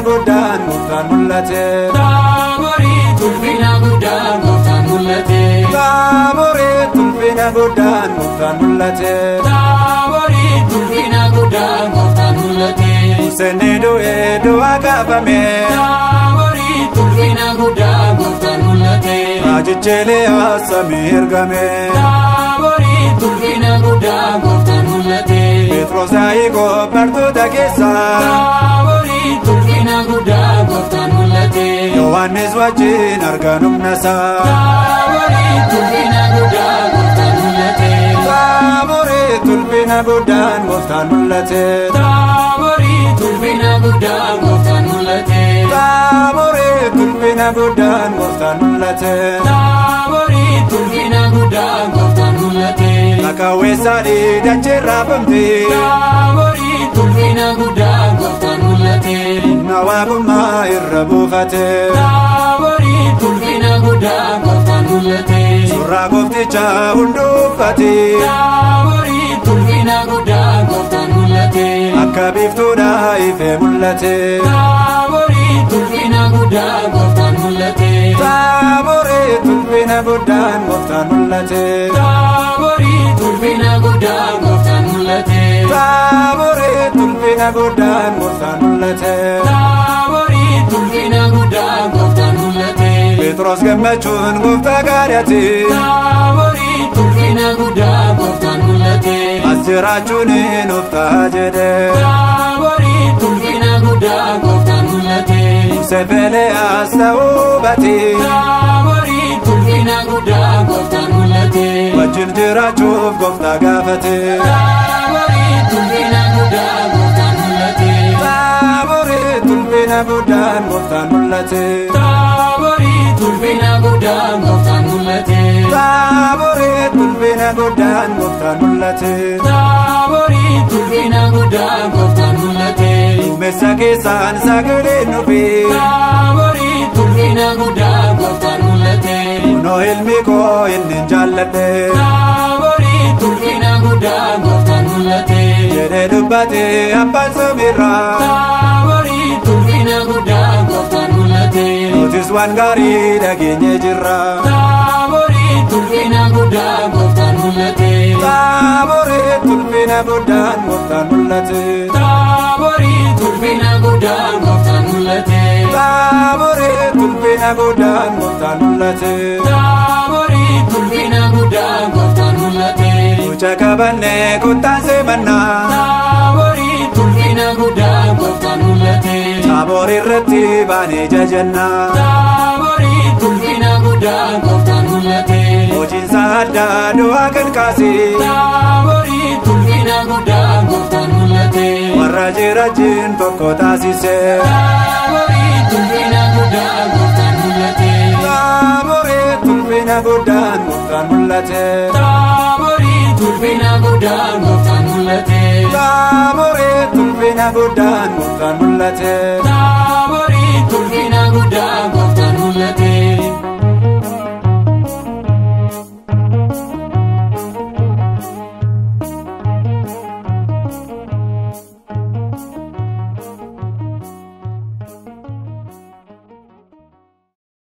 guddaan gooftaan mul'ate. Taaboriitti ulfina guddaan gooftaan mul'ate. Taaboriitti ulfina guddaan gooftaan mul'ate. Taaboriitti ulfina guddaan gooftaan mul'ate. Museenni du'ee du'a kaafame. Taaboriitti ulfina guddaan gooftaan mul'ate. Raajichi Eeliyaas samii ergame. Taaboriitti ulfina guddaan gooftaan mul'ate. Phexros Yaaqoob bartoota keessa. Taaboriitti ulfina guddaan gooftaan mul'ate. Yohaannis wajjin argan humna isaa. Taaboriitti ulfina guddaan gooftaan mul'ate. Taaboriitti ulfina guddaan gooftaan mul'ate. Taaboriitti ulfina guddaan gooftaan mul'ate. Taaboriitti ulfina guddaan gooftaan mul'ate. Taaboriitti ulfina guddaan gooftaan mul'ate. Kakawweessaadhii dachee raafamte. Taaboriitti ulfina guddaan gooftaan mul'ate. Humna waaqummaa irra buufate. Taaboriitti ulfina guddaan gooftaan mul'ate. Surraa gooftichaa hunduu uffate. Taaboriitti ulfina guddaan gooftaan mul'ate. Akka biiftuudhaa ifee mul'ate. Taaboriitti ulfina guddaan gooftaan mul'ate. Taaboriitti ulfina guddaan gooftaan mul'ate. Taaboriitti ulfina guddaan gooftaan mul'ate. Taaboriitti ulfina guddaan gooftaan mul'ate. Taaboriitti ulfina guddaan gooftaan mul'ate. Phexros gammachuun gooftaa gaari'ate. Taaboriitti ulfina guddaan gooftaan mul'ate. As jiraachuun nuuf ta'a jedhe. Taaboriitti ulfina guddaan gooftaan mul'ate. Museen Eeliyaas ta'uu hubate. Taaboriitti ulfina guddaan gooftaan mul'ate. Wajjin jiraachuuf gooftaa gaafate. Taaboriitti ulfina guddaan gooftaan mul'ate. Taaboriitti ulfina guddaan gooftaan mul'ate. Taaboriitti ulfina guddaan gooftaan mul'ate. Taaboriitti ulfina guddaan gooftaan mul'ate. Taaboriitti ulfina guddaan gooftaan mul'ate. Duumessa keessaan sagaleen dhufe. Taaboriitti ulfina guddaan gooftaan mul'ate. Kunoo ilmi koo inni jaalladhe. Taaboriitti ulfina guddaan gooftaan mul'ate. Jedhee dubbate abbaan samiirraa. Taaboriitti ulfina guddaan gooftaan mul'ate. Nutis waan gaarii dhageenye jirra. Taaboriitti ulfina guddaan gooftaan mul'ate. Taaboriitti ulfina guddaan gooftaan mul'ate. Taaboriitti ulfina guddaan gooftaan mul'ate. Taaboriitti ulfina guddaan gooftaan mul'ate. Taaboriitti ulfina guddaan gooftaan mul'ate. Mucha qabannee kottaan seemannaa. Taaboriitti ulfina guddaan gooftaan mul'ate. Taaboor irratti baanee jajannaa. Taaboriitti ulfina guddaan gooftaan mul'ate. Hojiinsa addaa du'aa kan kaase. Taaboriitti ulfina guddaan gooftaan mul'ate. Warra jiraajin tokko taasise. Taaboriitti ulfina guddaan gooftaan mul'ate. Taaboriitti ulfina guddaan gooftaan mul'ate. Taaboriitti ulfina guddaan gooftaan mul'ate. Taaboriitti ulfina guddaan gooftaan mul'ate.